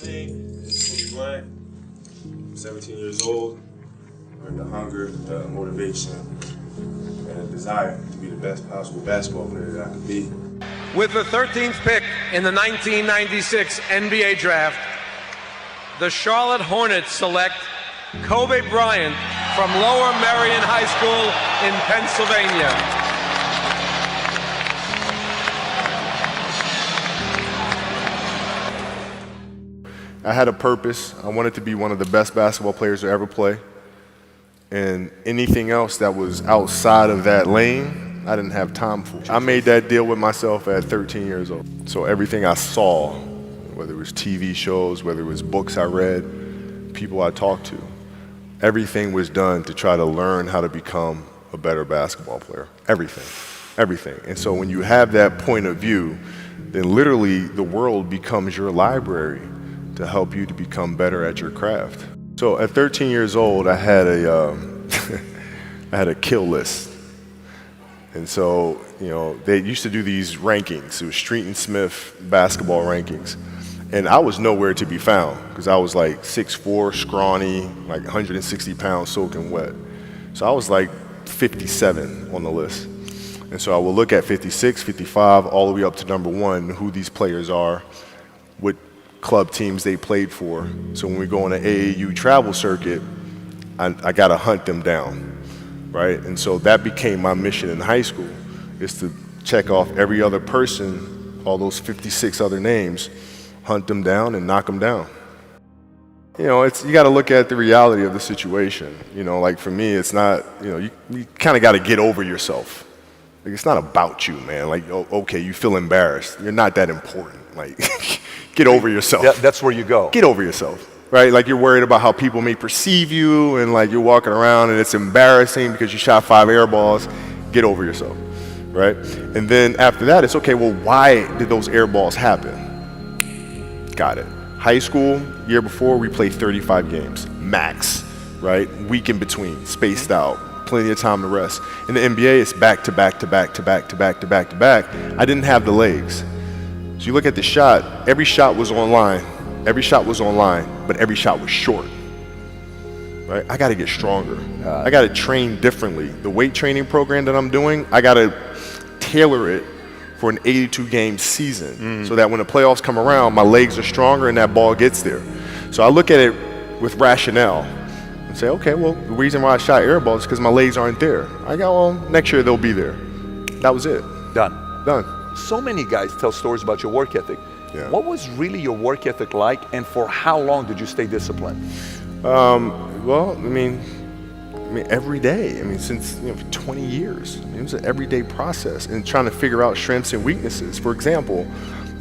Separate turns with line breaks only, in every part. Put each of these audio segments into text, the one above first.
name is Bryant. I'm 17 years old. With the hunger, the motivation, and the desire to be the best possible basketball player that I could be.
With the 13th pick in the 1996 NBA Draft, the Charlotte Hornets select Kobe Bryant from Lower Merion High School in Pennsylvania.
I had a purpose. I wanted to be one of the best basketball players to ever play. And anything else that was outside of that lane, I didn't have time for. I made that deal with myself at 13 years old. So everything I saw, whether it was TV shows, whether it was books I read, people I talked to, everything was done to try to learn how to become a better basketball player. Everything, everything. And so when you have that point of view, then literally the world becomes your library to help you to become better at your craft. So at 13 years old, I had a I had a kill list. And so, you know, they used to do these rankings. It was Street and Smith basketball rankings. And I was nowhere to be found because I was like 6'4", scrawny, like 160 pounds soaking wet. So I was like 57 on the list. And so I will look at 56, 55, all the way up to number 1, who these players are, what club teams they played for. So when we go on an AAU travel circuit, I got to hunt them down, right? And so that became my mission in high school, is to check off every other person, all those 56 other names, hunt them down and knock them down. You know, you got to look at the reality of the situation. You know, like for me, it's not, you know, you kind of got to get over yourself. Like, it's not about you, man. Like, oh, okay, you feel embarrassed. You're not that important. Like, get over yourself.
Yeah, that's where you go.
Get over yourself, right? Like, you're worried about how people may perceive you, and like you're walking around and it's embarrassing because you shot 5 air balls. Get over yourself, right? And then after that, it's okay, well, why did those air balls happen? Got it. High school, year before, we played 35 games, max, right? Week in between, spaced out. Plenty of time to rest. In the NBA, it's back to back to back to back to back to back to back. I didn't have the legs. So you look at the shot, every shot was online. Every shot was online, but every shot was short. Right? I got to get stronger. I got to train differently. The weight training program that I'm doing, I got to tailor it for an 82-game season so that when the playoffs come around, my legs are stronger and that ball gets there. So I look at it with rationale. And say, okay, well, the reason why I shot air balls is because my legs aren't there. I go, well, next year they'll be there. That was it.
Done.
Done.
So many guys tell stories about your work ethic.
Yeah.
What was really your work ethic like, and for how long did you stay disciplined?
Well, I mean, every day. I mean, since for 20 years. I mean, it was an everyday process and trying to figure out strengths and weaknesses. For example,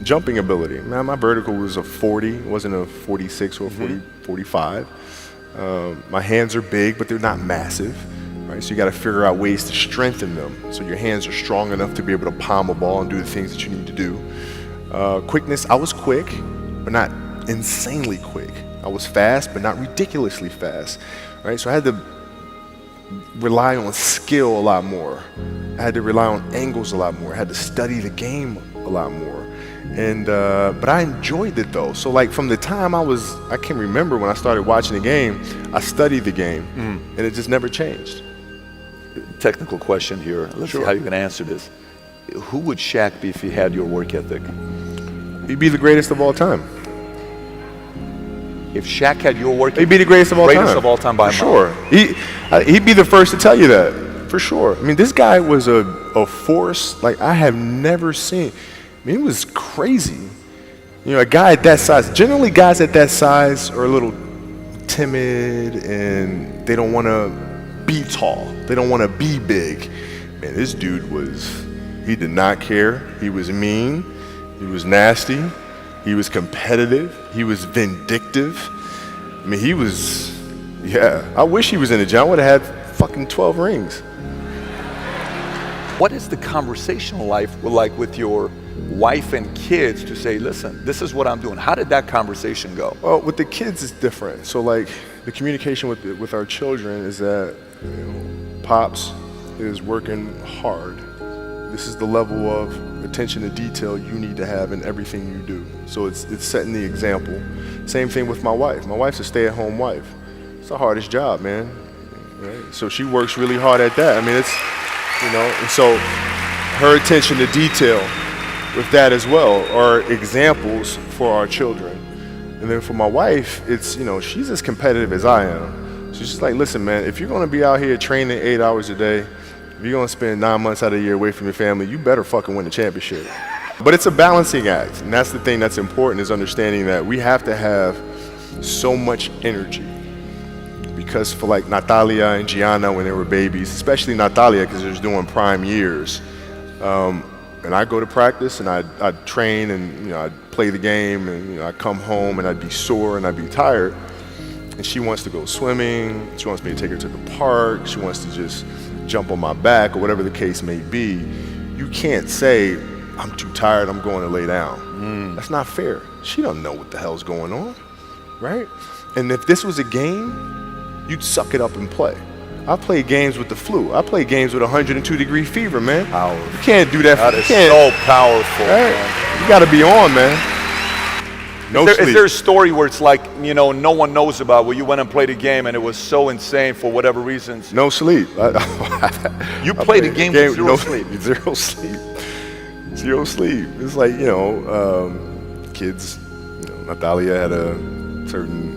jumping ability. Man, my vertical was a 40, it wasn't a 46 or a 45. My hands are big, but they're not massive, right? So you got to figure out ways to strengthen them so your hands are strong enough to be able to palm a ball and do the things that you need to do. Quickness, I was quick, but not insanely quick. I was fast, but not ridiculously fast, right? So I had to rely on skill a lot more. I had to rely on angles a lot more. I had to study the game a lot more. And but I enjoyed it though. So like from the time I can remember when I started watching the game, I studied the game, and it just never changed.
Technical question here. Let's see how you can answer this. Who would Shaq be if he had your work ethic?
He'd be the greatest of all time.
If Shaq had your work ethic,
he'd be the greatest of all time.
Greatest of all time by a
mile. Sure. He'd be the first to tell you that, for sure. I mean, this guy was a force like I have never seen. I mean, it was crazy. You know, a guy at that size, generally guys at that size are a little timid and they don't want to be tall. They don't want to be big. Man, this dude he did not care. He was mean. He was nasty. He was competitive. He was vindictive. I mean, I wish he was in the gym. I would have had fucking 12 rings.
What is the conversational life like with your wife and kids to say, listen, this is what I'm doing? How did that conversation go?
Well, with the kids, it's different. So like the communication with our children is that Pops is working hard. This is the level of attention to detail you need to have in everything you do. So it's setting the example. Same thing with my wife. My wife's a stay-at-home wife. It's the hardest job, man. Right? So she works really hard at that. I mean, it's, and so her attention to detail with that as well are examples for our children. And then for my wife, it's, she's as competitive as I am. So she's like, listen, man, if you're going to be out here training 8 hours a day, if you're going to spend 9 months out of the year away from your family, you better fucking win the championship. But it's a balancing act. And that's the thing that's important, is understanding that we have to have so much energy. Because for like Natalia and Gianna when they were babies, especially Natalia because they're doing prime years, and I go to practice and I'd train and I'd play the game and I'd come home and I'd be sore and I'd be tired. And she wants to go swimming, she wants me to take her to the park, she wants to just jump on my back or whatever the case may be. You can't say, I'm too tired, I'm going to lay down. That's not fair. She don't know what the hell's going on, right? And if this was a game, you'd suck it up and play. I play games with the flu. I play games with 102-degree fever, man.
Powerful.
You can't do that.
That is so powerful.
Right?
Man.
You got to be on, man. No sleep.
Is there a story where it's like, no one knows about, where you went and played a game and it was so insane for whatever reasons?
No sleep.
You played a game with zero sleep.
Zero sleep. Zero sleep. It's like, kids, Natalia had a certain,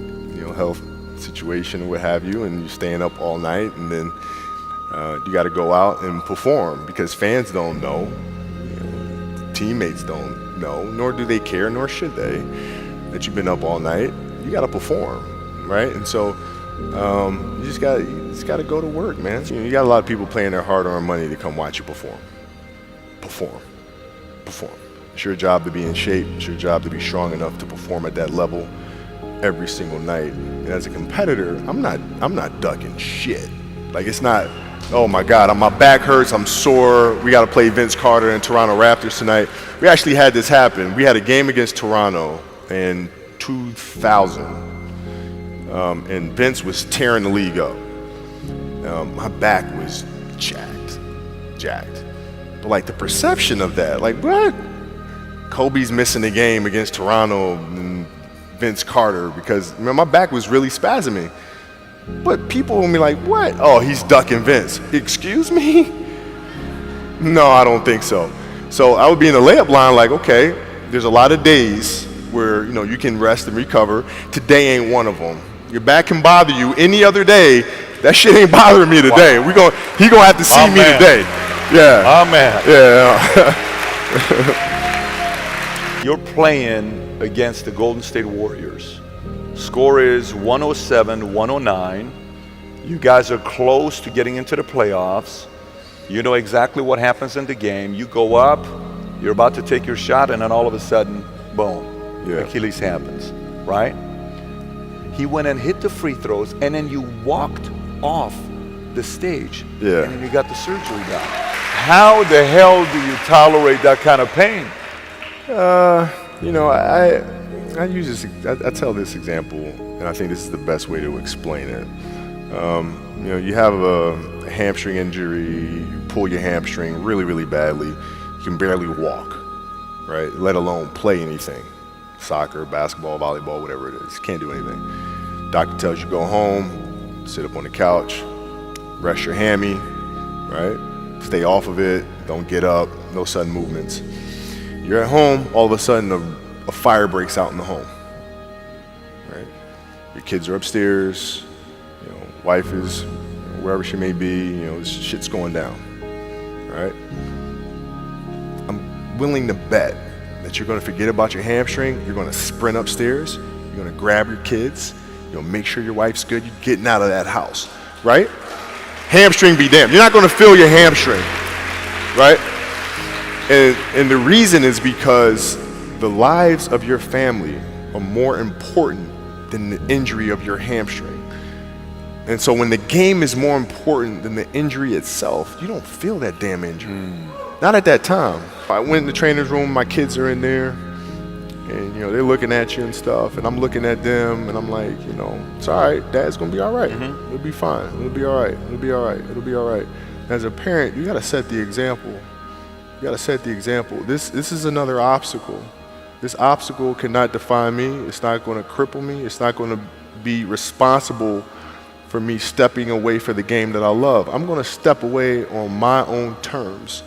health situation or what have you, and you're staying up all night, and then you got to go out and perform because fans don't know, teammates don't know, nor do they care, nor should they, that you've been up all night. You got to perform, right? And so you just got to go to work, man. You got a lot of people paying their hard-earned money to come watch you perform. It's your job to be in shape. It's your job to be strong enough to perform at that level every single night. And as a competitor, I'm not ducking shit. Like, it's not, oh my God, my back hurts, I'm sore, we got to play Vince Carter and Toronto Raptors tonight. We actually had this happen. We had a game against Toronto in 2000, and Vince was tearing the league up. My back was jacked. But like the perception of that, like, what? Kobe's missing the game against Toronto and Vince Carter because my back was really spasming. But people will be like, what? Oh, he's ducking Vince. Excuse me? No, I don't think so. So I would be in the layup line like, okay, there's a lot of days where you can rest and recover. Today ain't one of them. Your back can bother you any other day. That shit ain't bothering me today.
Wow.
He gonna have to see me today. Yeah.
Amen.
Yeah.
You're playing against the Golden State Warriors. Score is 107-109. You guys are close to getting into the playoffs. You know exactly what happens in the game. You go up, you're about to take your shot, and then all of a sudden, boom, Achilles happens, right? He went and hit the free throws, and then you walked off the stage, and then you got the surgery done. How the hell do you tolerate that kind of pain?
I use this. I tell this example, and I think this is the best way to explain it. You have a hamstring injury, you pull your hamstring really, really badly. You can barely walk, right? Let alone play anything. Soccer, basketball, volleyball, whatever it is. Can't do anything. Doctor tells you go home, sit up on the couch, rest your hammy, right? Stay off of it, don't get up, no sudden movements. You're at home, all of a sudden a fire breaks out in the home, right? Your kids are upstairs, wife is wherever she may be, shit's going down, right? I'm willing to bet that you're gonna forget about your hamstring, you're gonna sprint upstairs, you're gonna grab your kids, make sure your wife's good, you're getting out of that house, right? Hamstring be damned. You're not gonna feel your hamstring, right? And the reason is because the lives of your family are more important than the injury of your hamstring. And so when the game is more important than the injury itself, you don't feel that damn injury. Not at that time. I went in the trainer's room, my kids are in there, and they're looking at you and stuff, and I'm looking at them, and I'm like, it's all right, Dad's gonna be all right. It'll be fine. It'll be all right. It'll be all right. It'll be all right. As a parent, you gotta set the example. You got to set the example. This is another obstacle. This obstacle cannot define me. It's not going to cripple me. It's not going to be responsible for me stepping away for the game that I love. I'm going to step away on my own terms.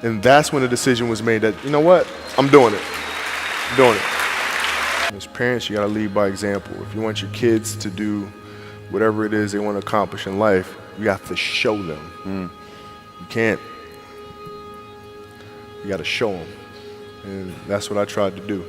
And that's when the decision was made that, you know what, I'm doing it. I'm doing it. As parents, you got to lead by example. If you want your kids to do whatever it is they want to accomplish in life, you have to show them. You can't. You got to show them. And that's what I tried to do.